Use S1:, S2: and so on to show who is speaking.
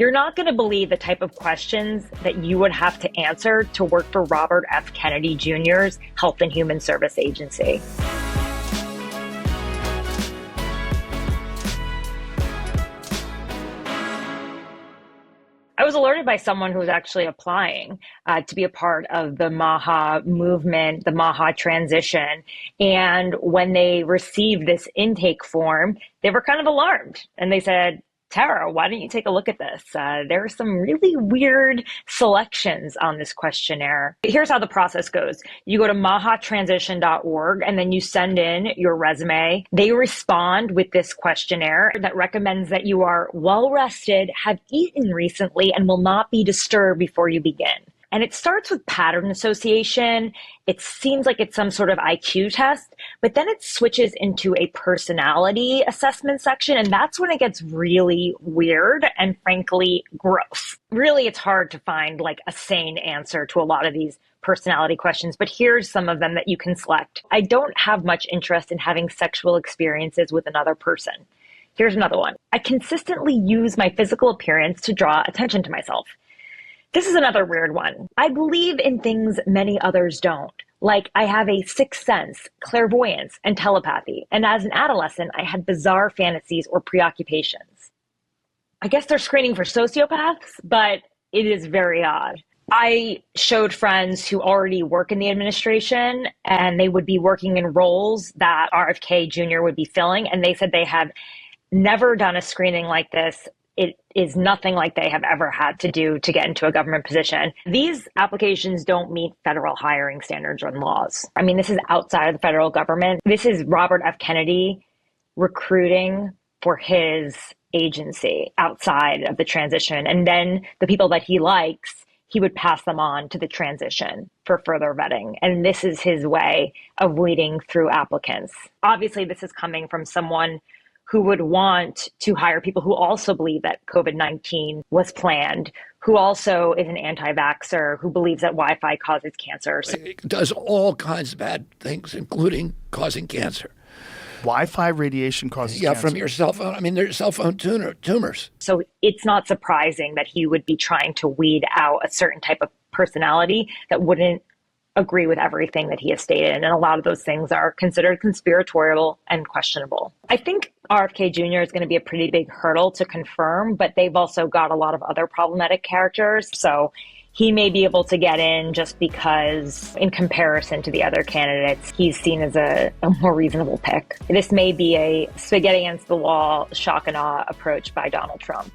S1: You're not going to believe the type of questions that you would have to answer to work for Robert F. Kennedy Jr.'s Health and Human Service Agency. I was alerted by someone who was actually applying to be a part of the MAHA movement, the MAHA transition. And when they received this intake form, they were kind of alarmed. And they said, Tara, why don't you take a look at this? There are some really weird selections on this questionnaire. Here's how the process goes. You go to mahatransition.org and then you send in your resume. They respond with this questionnaire that recommends that you are well rested, have eaten recently, and will not be disturbed before you begin. And it starts with pattern association. It seems like it's some sort of IQ test, but then it switches into a personality assessment section. And that's when it gets really weird and frankly gross. Really, it's hard to find like a sane answer to a lot of these personality questions, but here's some of them that you can select. I don't have much interest in having sexual experiences with another person. Here's another one. I consistently use my physical appearance to draw attention to myself. This is another weird one. I believe in things many others don't. Like I have a sixth sense, clairvoyance, and telepathy. And as an adolescent, I had bizarre fantasies or preoccupations. I guess they're screening for sociopaths, but it is very odd. I showed friends who already work in the administration and they would be working in roles that RFK Jr. would be filling. And they said they have never done a screening like this. It is nothing like they have ever had to do to get into a government position. These applications don't meet federal hiring standards or laws. I mean, this is outside of the federal government. This is Robert F. Kennedy recruiting for his agency outside of the transition. And then the people that he likes, he would pass them on to the transition for further vetting. And this is his way of weeding through applicants. Obviously, this is coming from someone who would want to hire people who also believe that COVID-19 was planned, who also is an anti-vaxxer, who believes that Wi-Fi causes cancer.
S2: It does all kinds of bad things, including causing cancer.
S3: Wi-Fi radiation causes cancer?
S2: Yeah, from your cell phone. I mean, there's cell phone tumors.
S1: So it's not surprising that he would be trying to weed out a certain type of personality that wouldn't agree with everything that he has stated. And a lot of those things are considered conspiratorial and questionable. I think RFK Jr. is going to be a pretty big hurdle to confirm, but they've also got a lot of other problematic characters. So he may be able to get in just because in comparison to the other candidates, he's seen as a more reasonable pick. This may be a spaghetti against the wall, shock and awe approach by Donald Trump.